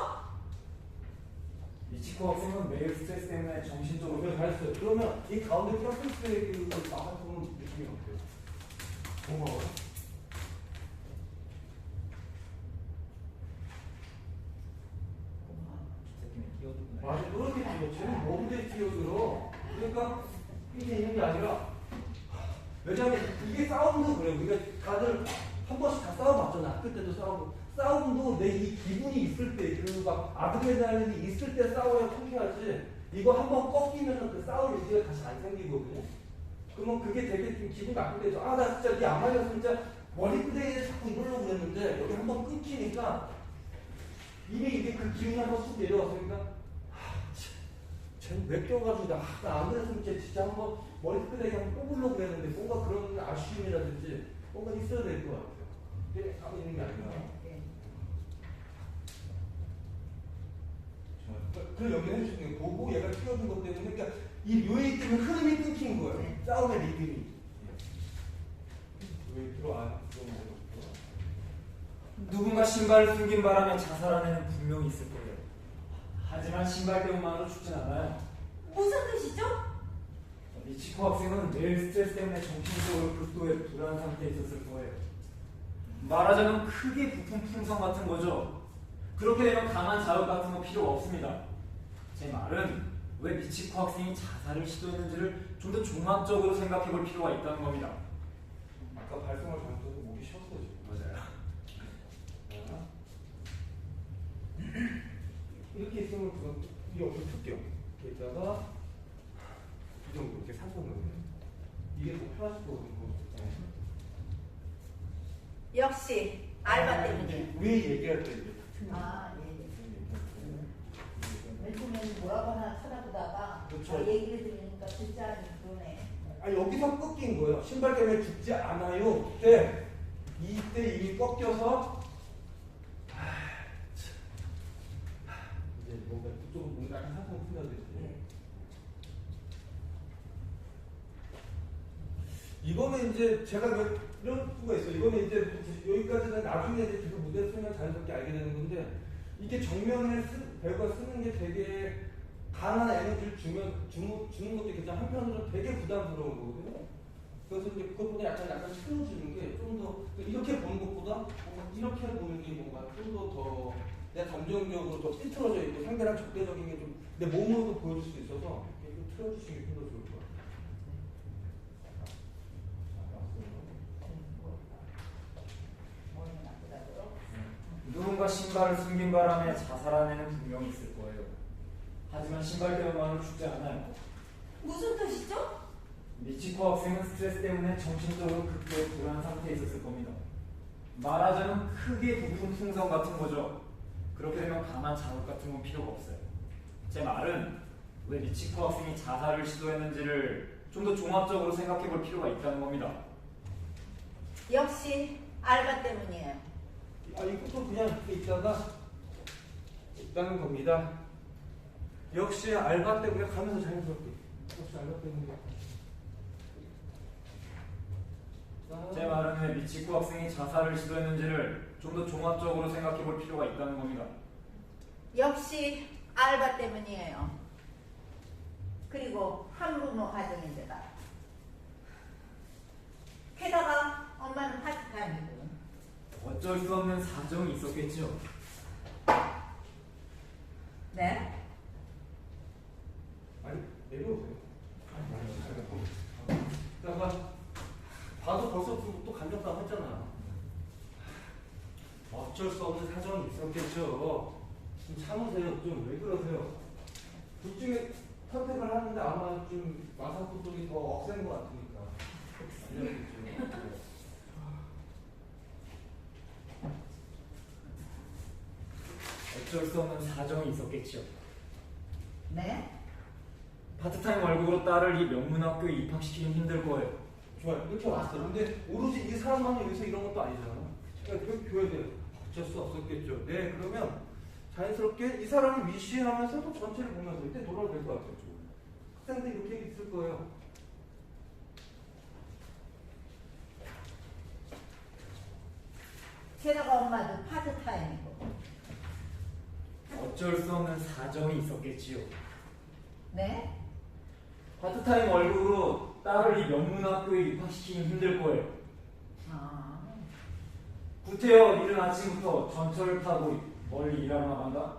미치코 학생은 매일 스트레스 때문에 정신적으로 그래 잘했어요. 그러면 이 가운데 프랑스의 그 나가보는 느낌이 어때요? 고마워요. 맞아, 그렇게 뛰어. 쟤는 뭔데 뛰어들어. 그러니까 이게 있는 게 아니라 왜냐면 이게 싸움도 그래. 우리가 다들 한 번씩 다 싸워봤잖아. 학교 때도 싸우고. 싸움도 내 이 기분이 있을 때, 그 막 아드레날린이 있을 때 싸워야 통쾌하지. 이거 한 번 꺾이면 그 싸울 의지가 다시 안 생기거든요. 그러면 그게 되게 좀 기분 나쁠 때죠. 아, 나 진짜 니 안 말렸으면 진짜 머리끄댕이에 자꾸 이러려고 그랬는데 여기 한 번 끊기니까 이미 이게 그 기운이 한 번 쑥 내려왔으니까 쟤는 왜 껴가지고 나 안 그랬으면 진짜 한번 머리끄댕이 한번 뽑으려고 그랬는데 뭔가 그런 아쉬움이라든지 뭔가 있어야 될 것 같아요. 이게 아무 있는 게 아니라. 그걸 여기 해주시는 거예요. 보고 얘가 끼어든 것 때문에 그러니까 이 요에 때문에 흐름이 끊긴 거예요. 싸움의 리듬이. 왜 들어와? 누군가 신발을 숨긴 바람에 자살한 애는 분명히 있을 거예요. 하지만 신발 때문만으로 죽진 않아요. 무슨 뜻이죠? 미치코 학생은 매일 스트레스 때문에 정신적으로 극도의 불안 상태에 있었을 거예요. 말하자면 크게 부푼 풍선 같은 거죠. 그렇게 되면 강한 자극 같은 거 필요가 없습니다. 제 말은 왜 미치코 학생이 자살을 시도했는지를 좀 더 종합적으로 생각해 볼 필요가 있다는 겁니다. 아까 발성을 잘못해서 목이 쉬었어요. 맞아요. 이렇게 있으면 그거 이 옆에 풀게요. 이렇게다가 이 정도 이렇게 3번으로 이게 더 편하실 거거든요. 네. 역시 알바 때문에. 왜 얘기할 때 이제 아, 예. 맨 처음에는 뭐라고 하나 쳐다보다가 그렇죠. 얘기를 들으니까 진짜 그러네. 아 여기서 꺾인 거예요. 신발 때문에 죽지 않아요. 그때 이때 이미 꺾여서 이제 뭔가 좀 뭔가 약간 사상 풀려야겠지. 이거는 이제 제가 이런 수가 있어요. 이거는 이제 여기까지는 나중에 이제 계속 무대 쓰면 자연스럽게 알게 되는 건데 이게 정면에 배우가 쓰는 게 되게 강한 에너지를 주는 것도 괜찮아. 한편으로 되게 부담스러운 거거든요. 그래서 이제 그것보다 약간 틀어주는 게 좀 더 이렇게 보는 것보다 뭔가 이렇게 보는 게 뭔가 좀 더 내 감정적으로 더 삐뚤어져 있고 상대랑 적대적인 게 좀 내 몸으로도 보여줄 수 있어서 이렇게 좀 틀어주시는 게 좀 더 좋을 것 같아요. 누군가 신발을 숨긴 바람에 자살한 애는 분명히 있을 거예요. 하지만 신발 때문만은 죽지 않아요. 무슨 뜻이죠? 미치코 학생은 스트레스 때문에 정신적으로 극도의 불안 상태에 있었을 겁니다. 말하자면 크게 부푼 풍선 같은 거죠. 그렇게 되면 강한 자극 같은 건 필요가 없어요. 제 말은 왜 미치코 학생이 자살을 시도했는지를 좀 더 종합적으로 생각해 볼 필요가 있다는 겁니다. 역시 알바 때문이에요. 아 이것도 그냥 이렇게 있다가 있다는 겁니다. 역시 알바 때문에 가면서 자연스럽게 역시 알바 때문에 제 말은 왜 미치코 학생이 자살을 시도했는지를 좀 더 종합적으로 생각해 볼 필요가 있다는 겁니다. 역시 알바 때문이에요. 그리고 한부모 가정인데다. 게다가 엄마는 파트타임이고. 어쩔 수 없는 사정이 있었겠죠. 네? 아니 내려오세요. 그러다가 봐도 벌써 또 감정싸움 했잖아. 어쩔 수 없는 사정이 있었겠죠. 좀 참으세요. 좀 왜 그러세요? 둘 중에 선택을 하는데 아마 좀 마사코 쪽이 더 억센 것 같으니까. 알려주겠죠. 어쩔 수 없는 사정이 있었겠죠. 네? 파트타임 월급으로 딸을 이 명문학교에 입학시키긴 힘들 거예요. 좋아요. 이렇게 왔어요. 근데 오로지 이 사람만을 위해서 이런 것도 아니잖아. 그러니까 교회에 대해 어쩔 수 없었겠죠. 네, 그러면 자연스럽게 이 사람을 위시하면서도 전체를 보면서 이때 돌아도 될 것 같아요. 학생들 이렇게 있을 거예요. 게다가 엄마도 파트타임이고. 어쩔 수 없는 사정이 있었겠지요. 네? 파트타임 월급으로 딸을 이 명문학교에 입학시키긴 힘들 거예요. 아. 구태여 이른 아침부터 전철을 타고 멀리 일하러 나간다.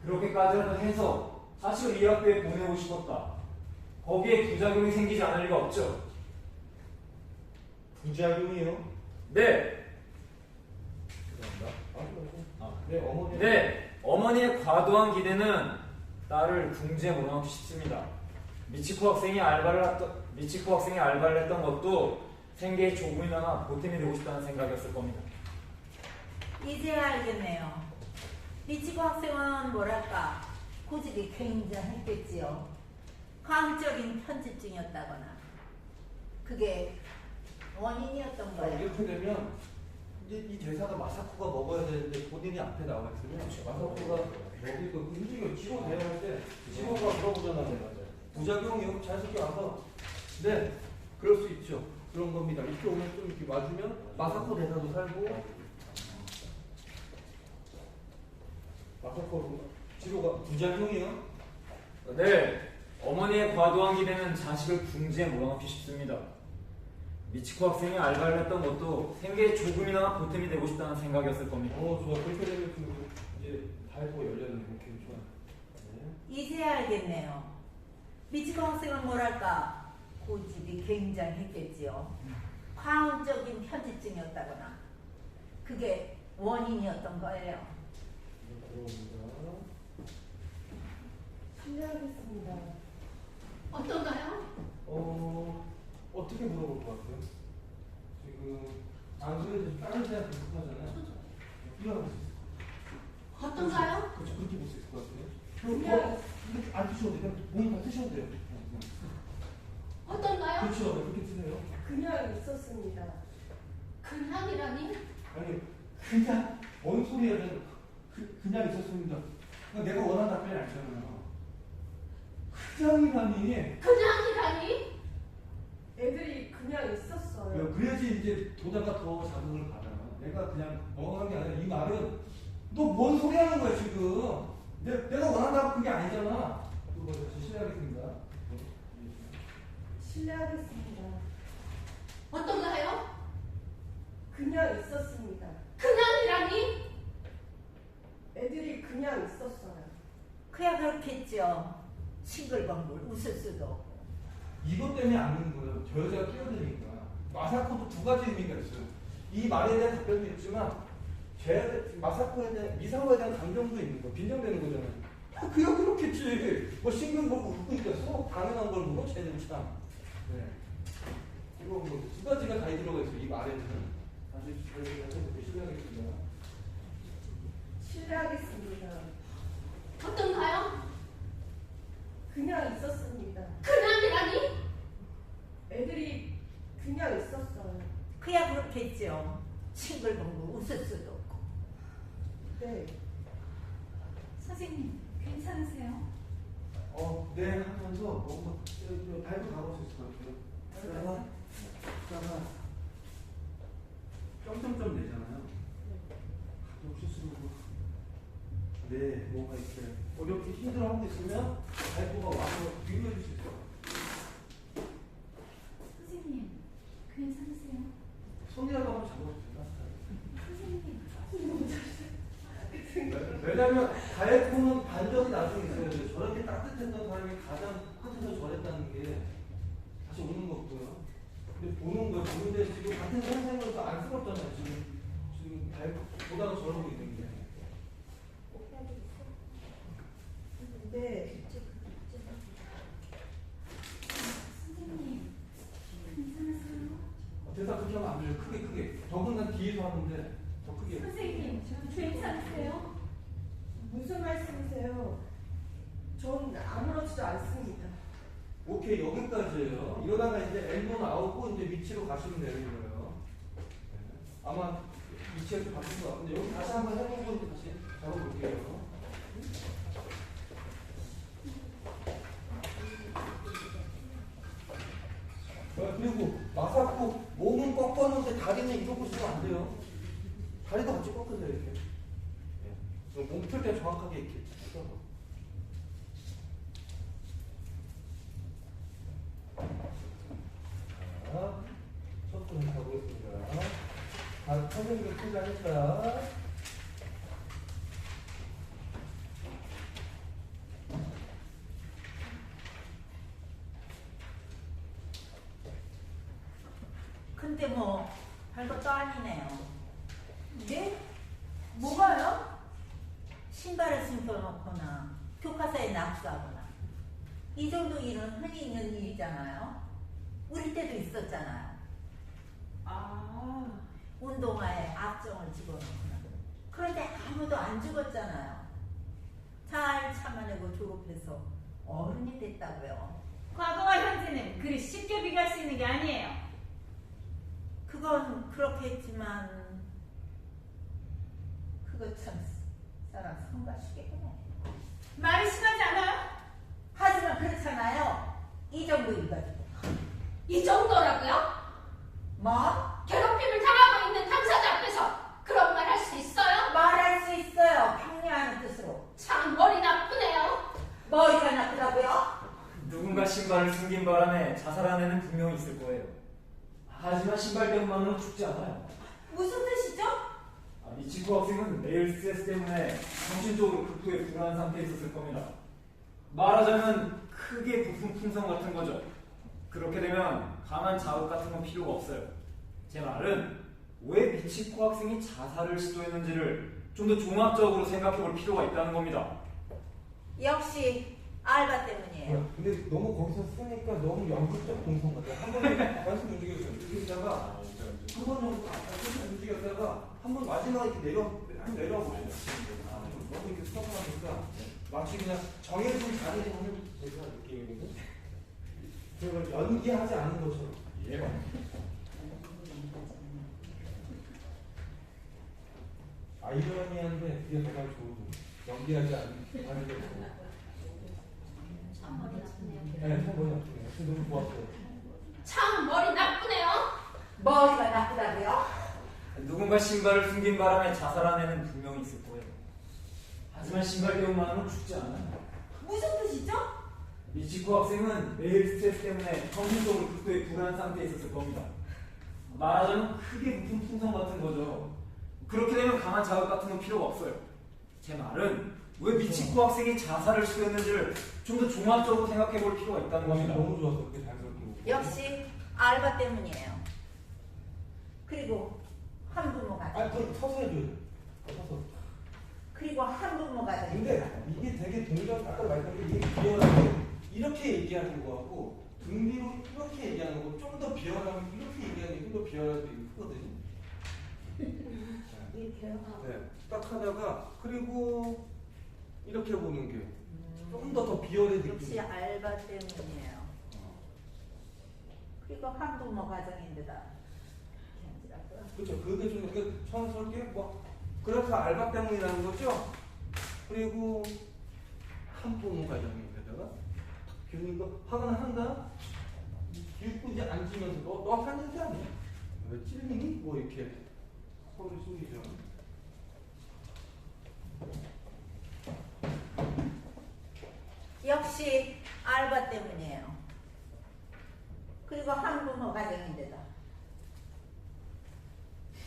그렇게까지라도 해서 자식을 이 학교에 보내고 싶었다. 거기에 부작용이 생기지 않을 리가 없죠. 부작용이요? 네, 네, 어머니. 네. 어머니의 과도한 기대는 딸을 궁지에 몰아넣기 쉽습니다. 미치코 학생이 알바를 했던 것도 생계의 조금이나마 보탬이 되고 싶다는 생각이었을 겁니다. 이제야 알겠네요. 미치코 학생은 뭐랄까 고집이 굉장했겠지요. 과학적인 편집증이었다거나 그게 원인이었던 거예요. 이렇게 되면 이제 이 대사가 마사코가 먹어야 되는데 본인이 앞에 나와 있으면 마사코가 먹이고 움직여 지로 대화할 때 지로가 물어보잖아요. 부작용이 자연스럽게 와서 네 그럴 수 있죠. 그런 겁니다. 이렇게 오면 좀 이렇게 와주면 마사코 대사도 살고 마사코 지로가 부작용이요? 네, 어머니의 과도한 기대는 자식을 궁지에 몰아넣기 쉽습니다. 미치코 학생이 알바를 했던 것도 생계에 조금이나마 보탬이 되고 싶다는 생각이었을 겁니다. 좋아. 그렇게 되면 좀 이제 달고 열렸는데 이렇게 좋아. 네. 이제야 알겠네요. 미치코 학생은 뭐랄까 고집이 굉장했겠지요. 과학적인 편집증이었다거나 그게 원인이었던 거예요. 들어옵니다. 실례하겠습니다. 어떤가요? 어떻게 물어볼 것 같아요? 지금 안소리에서 다른 데랑 비슷하잖아요. 이해하고 있어요. 어떤가요? 그렇죠. 그렇게 볼 수 있을 것 같아요. 그냥 이렇게 안 드셔도 돼요. 몸 다 드셔도 돼요. 어떤가요? 그렇죠. 그렇게 드세요. 그냥 있었습니다. 그냥이라니? 아니 그냥 뭔 소리야? 그냥 있었습니다. 그러니까 내가 원하는 답변이 아니잖아요. 그냥이라니. 그냥이라니? 애들이 그냥 있었어요. 그래야지 이제 보다가 더 자극을 받아요. 내가 그냥 멍한 게 아니라 이 말은 너 뭔 소리 하는 거야 지금? 내가 원한다고 그게 아니잖아. 그거 다시 실례하겠습니다. 실례하겠습니다. 어떤가요? 그냥 있었습니다. 그냥이라니? 애들이 그냥 있었어요. 그야 그렇겠죠. 싱글벙글 웃을 수도 없고. 이것 때문에 안 되는 거예요. 저 여자가 끼어드니까. 마사코도 두 가지 의미가 있어요. 이 말에 대한 답변도 있지만 마사코에 대한 미사오에 대한 감정도 있는 거, 빈정되는 거잖아요. 그야 그렇겠지. 뭐 신경 보고 웃고 있겠어. 당연한 걸 물어, 쟤는 참. 네. 이거 뭐 두 가지가 다 들어가 있어요. 이 말에는. 다시 실례하겠습니다. 실례하겠습니다. 어떤가요? 그냥 있었습니다. 그냥이라니? 애들이 그냥 있었어요. 그야 그렇겠죠. 싱글벙글 웃을 수도 없고. 네. 선생님, 괜찮으세요? 네 하면서 뭔가 발도 가볼 수 있을 것 같아요. 그러다가 점점점 내잖아요. 가끔 실수로 네 뭐가 있어요. 이렇게 힘들어하고 있으면 발도가 와서 위로해 줄 수 있어요. 선생님, 괜찮으세요? 손이라도 한번 잡아주세요. 선생님. 왜냐면 다이어트는 반전이 나중에 있어야 돼요. 저렇게 따뜻했던 사람이 가장 끝에서 저랬다는 게 다시 오는 거고요. 근데 보는 거예요. 보는데 지금 같은 선생으로서 안쓰럽잖아요. 지금 보다가 저러고 있는 게. 네. 선생님, 괜찮으세요? 대사 그렇게 하면 안 돼요. 크게. 더군다나 뒤에서 하는데 더 크게. 선생님, 괜찮으세요? 무슨 말씀이세요? 전 아무렇지도 않습니다. 오케이, 여기까지예요. 이러다가 이제 N번 나오고 이제 위치로 가시면 되는 거예요. 네. 아마 위치가 좀 바뀐 것 같은데 여기 다시 한번 해보고 이제 다시 잡아볼게요. 그리고 마사코 몸은 꺾었는데 다리는 이러고 있으면 안 돼요. 다리도 같이 꺾으세요 이렇게. 네. 몸풀 때 정확하게 이렇게 펴고. 자, 첫 번째 가보겠습니다. 선생님이 포즈하니까. 근데 뭐 별것도 아니네요. 네? 뭐가요? 신발을 숨겨놓거나 교과서에 낙서하거나 이 정도 일은 흔히 있는 일이잖아요. 우리 때도 있었잖아요. 아, 운동화에 악정을 집어넣거나. 그런데 아무도 안 죽었잖아요. 잘 참아내고 졸업해서 어른이 됐다고요. 과거와 현재는 그리 쉽게 비교할 수 있는 게 아니에요. 그건 그렇겠지만 그거 참 사람 성가시겠구나. 말이 심하지 않아요? 하지만 그렇잖아요. 이 정도 일가지고 이 정도라고요? 뭐? 괴롭힘을 당하고 있는 당사자 앞에서 그런 말 할 수 있어요? 말할 수 있어요. 격려하는 뜻으로. 참 머리 나쁘네요. 머리가 나쁘다고요? 누군가 신발을 숨긴 바람에 자살한 애는 분명히 있을 거예요. 하지만 신발 때문만으로 죽지 않아요. 무슨 뜻이죠? 미치코 학생은 내일 스트레스 때문에 정신적으로 극도의 불안 상태에 있었을 겁니다. 말하자면 크게 부푼 풍선 같은 거죠. 그렇게 되면 강한 자극 같은 건 필요가 없어요. 제 말은 왜 미치코 학생이 자살을 시도했는지를 좀 더 종합적으로 생각해 볼 필요가 있다는 겁니다. 역시 알바 때문이에요. 근데 너무 거기서 쓰니까 너무 연극적 동성 같아. 한 번에 말씀 움직였어요. 움직이다가 한 번 정도 움직였다가 한 번 마지막에 이렇게 내려와 보세요. 너무 이렇게 스톱하니까 마치 그냥 정해진 자리에 있는 제가 느낌이거든. 제가 연기하지 않은 것처럼. 예. 아이러니한데 그게 가장 좋은 연기하지 않는 게 좋은. 참 머리 나쁘네요. 네, 참 머리 아프네요. 너무 좋았어요. 참 머리 나쁘네요. 머리가 나쁘다고요? 누군가 신발을 숨긴 바람에 자살한 애는 분명히 있을 거예요. 하지만 신발 때문만은 죽지 않아요. 무슨 뜻이죠? 미치코 학생은 매일 스트레스 때문에 정신적으로 극도의 불안 상태에 있었을 겁니다. 말하자면 크게 부푼 풍선 같은 거죠. 그렇게 되면 강한 자극 같은 건 필요가 없어요. 제 말은 왜 미치코 학생이 자살을 시도했는지를 좀 더 종합적으로 생각해 볼 필요가 있다는 겁니다. 너무 좋았어. 그게 자연스럽게 보고. 역시 알바 때문이에요. 그리고 한부모 가정. 그럼 서서 해줘야 돼. 서서. 그리고 한부모 가정. 근데 이게 되게 동전 아까 말했던 게 이게 비열하게 이렇게 얘기하는 거하고 등 뒤로 이렇게 얘기하는 거고 좀 더 비열하면 이렇게 얘기하는 게 좀 더 비열할 때 크거든요. 이렇게요? 네. 딱 하다가 그리고 이렇게 보는 게 좀 더 비열의 역시 느낌. 알바 때문이에요. 그리고 한부모 가정인데다. 그렇죠. 그게 좀 이렇게 천스럽게 뭐 그래서 알바 때문이라는 거죠. 그리고 한부모 가정인데다가 괜히 이거 화가 한다. 뒤집고 이제 앉으면서 너 하는 게 아니야? 왜 찔리니? 뭐 이렇게 소리 숨기죠. 역시 알바 때문이에요. 그리고 한부모 가정인데다.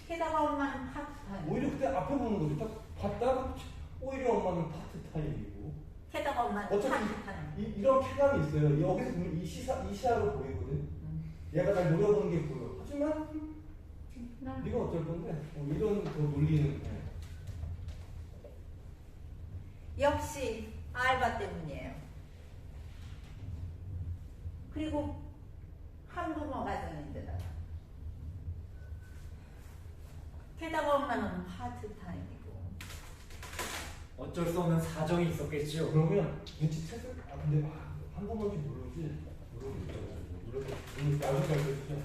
게다가 엄마는 파트타임. 오히려 그때 앞에 보는 거지. 딱 봤다. 오히려 엄마는 파트타임이고. 게다가 엄마는 어차피 파트타임. 이런 쾌감이 있어요. 여기서 보면 이 시야로 보이거든. 얘가 날 노려보는 게 보여. 하지만 네가 어쩔 건데? 이런 더 놀리는. 역시 알바 때문이에요. 그리고 한부모 가정인데다가 게다가 엄마는 파트타임이고. 어쩔 수 없는 사정이 있었겠지요. 그러면 눈치챘을. 근데 한 번만지 모르지. 나중에 알겠죠.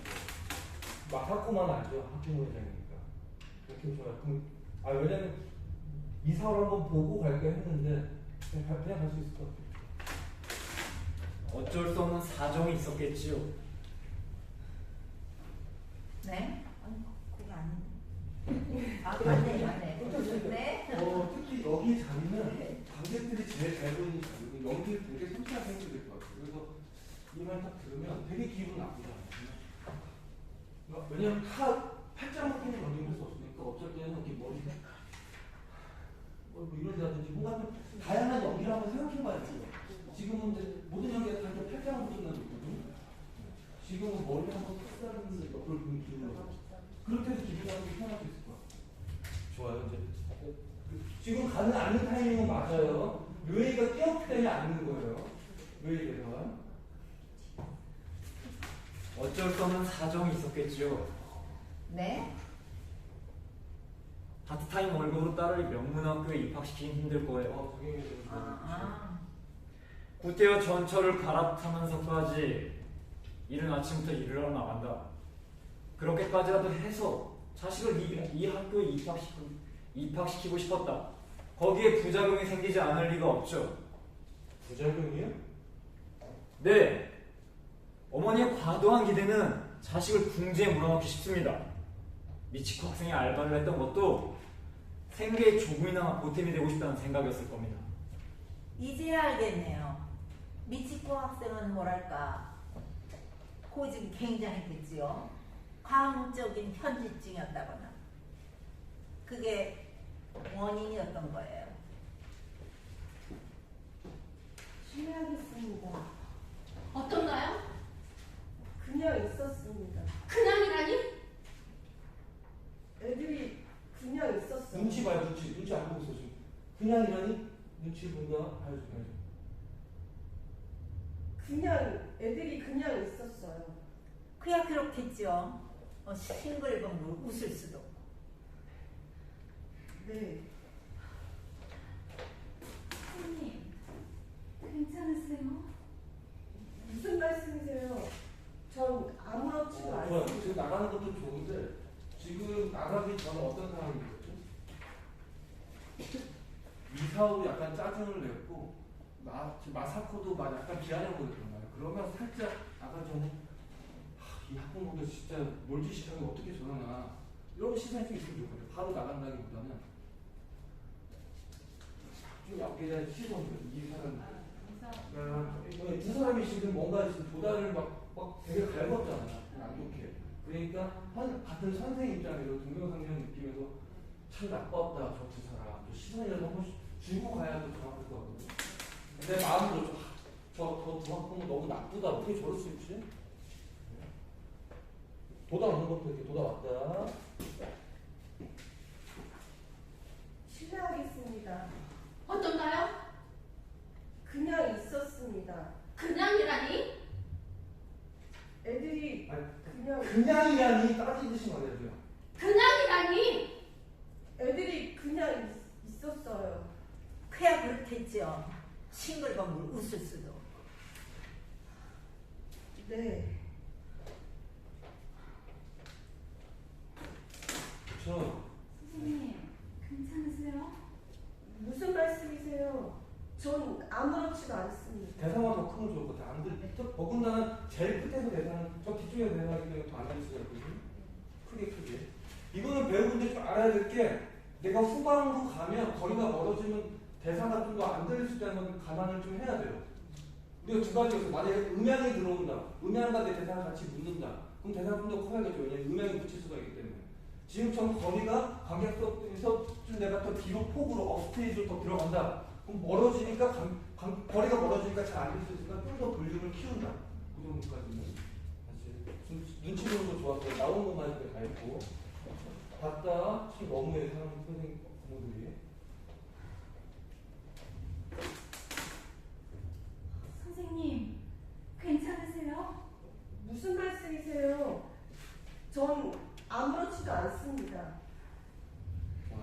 막 학교만 알죠. 학교원장이니까. 그렇게 좋아요. 왜냐면 이사를 한번 보고 갈까 했는데 그냥 갈 수 있을 것 같아요. 어쩔 수 없는 사정이 있었겠지요. 네? 아니 그게 아닌데. 맞네. 네? 특히 여기 자리는 관객들이 제일 잘 보이는 자리고 연기를 되게 솔직하게 해줘야 될 것 같아요. 그래서 이 말 딱 들으면 되게 기분 나쁘지 않아요. 왜냐면 다 팔짱먹기는 연기를 할 수 없으니까 어쩔 때는 이렇게 머리가 뭐 이런다든지 뭔가 좀 다양한 연기를 한번 생각해봐야 돼요. 지금은 이제 모든 연기가 다 이렇게 팔짱을 붙였나 좋거든요. 지금은 머리를 한번 탁다른 옆을 기울여 그렇게 해서 기분 나쁘게 표현할 수 있을 것 같아요. 좋아요. 이제 지금 가는 않는 타이밍은 맞아요. 묘의가 끼었기 때문에 않는 거예요. 묘의가. 어쩔 수 없는 사정이 있었겠지요. 네? 파트타임 월급으로 딸을 명문학교에 입학시키긴 힘들 거예요. 구태여 전철을 갈아타면서까지 이른 아침부터 일을 하러 나간다. 그렇게까지라도 해서 자식을 이 학교에 입학시키고 싶었다. 거기에 부작용이 생기지 않을 리가 없죠. 부작용이요? 네. 어머니의 과도한 기대는 자식을 궁지에 몰아넣기 쉽습니다. 미치코 학생이 알바를 했던 것도 생계에 조금이나마 보탬이 되고 싶다는 생각이었을 겁니다. 이제야 알겠네요. 미치코 학생은 뭐랄까 고집이 굉장했겠지요. 과학적인 편집증이었다거나 그게 원인이었던 거예요. 실례하겠습니다. 어떤가요? 그냥 있었습니다. 그냥이라니? 애들이 그냥 있었어. 눈치 봐요. 눈치 안 보고 있어 지금. 그냥이라니? 눈치 본다. 봐야지. 있었어요. 그야 그렇겠죠. 싱글벙글 웃을 수도 없고. 네. 선생님, 괜찮으세요? 무슨 말씀이세요? 전 아무렇지도 좋아요. 않습니다. 지금 나가는 것도 좋은데 지금 나가기 전에 어떤 상황이 있었죠? 미사오도 약간 짜증을 냈고 마사코도 막 약간 비아냥거렸단 말이에요. 그러면 살짝 나가기 전에 이 학부모들 진짜 몰지시하게 어떻게 저러나 이런 시선이 좀 있으면 좋거든요. 바로 나간다기보다는 좀 약간 시선을 이 사람 두 사람이 지금 뭔가 지금 도달을 막 되게 갈궜잖아요. 안 좋게. 그러니까 같은 선생 입장에서 동명상련 느낌에서 참 나빴다 저 두 사람. 시선이라도 한 번씩 주고 가야 더 정확할 것 같거든요. 내 마음도 저두 학부모 너무 나쁘다. 어떻게 저럴 수 있지? 도다 오는 것도 이렇게 도다 왔다. 실례하겠습니다. 어떤가요? 그냥 있었습니다. 그냥이라니? 애들이 아니, 그냥 그냥이라니 따지듯이 말해야죠. 그냥이라니? 애들이 그냥 있었어요. 그야 그렇겠죠. 싱글벙글 웃을 수도 없고. 네. 그렇죠. 선생님, 괜찮으세요? 무슨 말씀이세요? 전 아무렇지도 않습니다. 대상만 더 크면 좋을 것 같아. 안 들, 더군다나 제일 끝에서 대상, 저 뒤쪽에서 대상하기 때문에 더 안 될 수가 있거든요. 크게. 이거는 배우분들이 좀 알아야 될 게, 내가 후방으로 가면 거리가 멀어지면 대사가 좀 더 안 들릴 수 있다는 건 감안을 좀 해야 돼요. 우리가 두 가지가 있어요. 만약에 음향이 들어온다. 음향과 내 대사가 같이 붙는다. 그럼 대사가 좀 더 커야겠죠. 왜냐면 음향이 붙일 수가 있기 때문에. 지금처럼 거리가 관객석에서 좀 내가 더 뒤로 폭으로 업스테이지로 더 들어간다. 그럼 멀어지니까 거리가 멀어지니까 잘 안 될 수 있으니까 좀 더 볼륨을 키운다. 그 정도까지는 사실 눈치 보는 거 좋았어요. 나오는 것만 해도 다 있고 봤다. 참 너무해 사람 선생님 부모들이. 선생님, 괜찮으세요? 무슨 말씀이세요? 전 아무렇지도 않습니다. 자,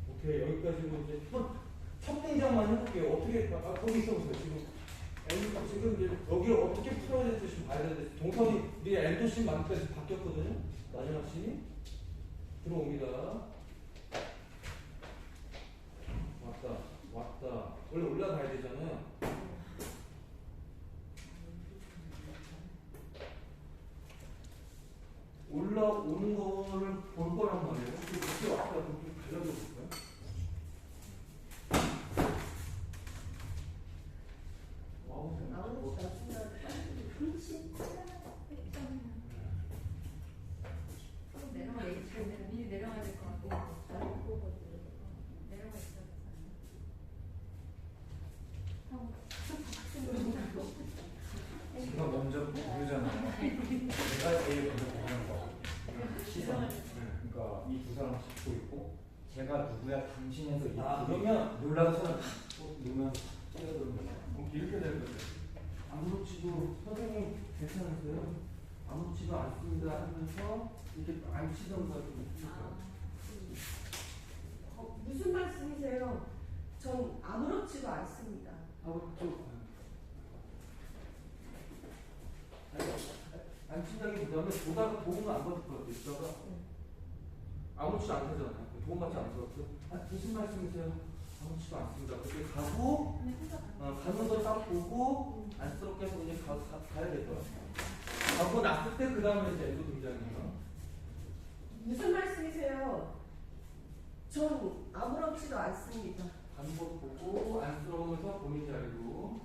오케이 여기까지로 이제 첫 등장만 해볼게요. 어떻게 거기 있어보세요. 지금 이제 여기를 어떻게 풀어야 될지 좀 봐야 되는데 동선이 우리 엔도씬 만까지 바뀌었거든요. 마지막 씬 들어옵니다. 왔다. 원래 올라가야 되잖아요. 올라오는 거를 볼 거란 말이에요. 어떻게 왔다 그렇게 갈라져 볼까요? 아무렇지도 않습니다. 그렇지. 내려가 미리 내려가야 될 것 같고 내려가 있어. 제가 먼저 보잖아요. 제가 제일 먼저 보는 거. 시선. 그러니까 이 두 사람 잡고 있고 제가 누구야 당신에서 이 그러면 놀라서 누면 뛰어드는 거예요. 이렇게 될 거죠. 아무렇지도 선생님 괜찮으세요? 아무렇지도 않습니다 하면서 이렇게 안 치던가 좀 해줄까요? 무슨 말씀이세요? 전 아무렇지도 않습니다. 안 친다기보다는 보다가 도움을 안 받을 것 같아요. 있다가 아무렇지도 않다잖아요. 도움받지 않을 것 같아요. 무슨 말씀이세요? 아무렇지도 않습니다. 그렇게 가고 가는 거 딱 보고 안쓰럽게 해서 이제 가야 될 것 같아요. 가고 났을 때 그 다음에 이제 애도 등장해요. 무슨 말씀이세요? 전 아무렇지도 않습니다. 가는 거 보고 안쓰러우면서 본인 자리로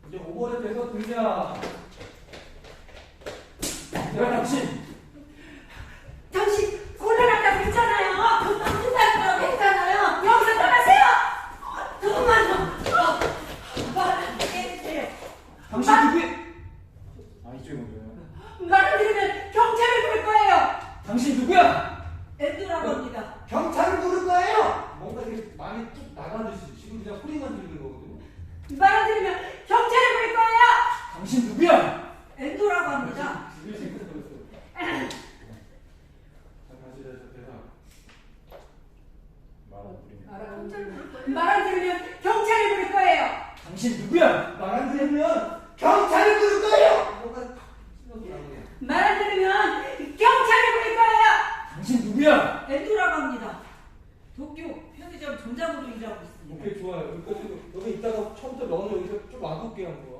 이제 오버랩 돼서 등장. 당신 당신 곤란하다고 했잖아요. 무슨 말이라고 했잖아요. 여기서 떠나세요. 조금만 더. 해주세요. 당신 누구야? 이쪽이 먼저요. 말을 들으면 경찰을 부를 거예요. 당신 누구야? 애들라고 합니다. 경찰을 부를 거예요. 뭔가 이렇게 많이 쭉 나가듯이 지금 그냥 소리만 들리는 거거든요. 말을 들으면 경찰을 부를 거예요. 돌아갑니다. 도쿄 편의점 점장으로 일하고 있습니다. 오케이 좋아요. 여기 이따가 처음부터 너는 여기서 좀 와볼게요. 한번.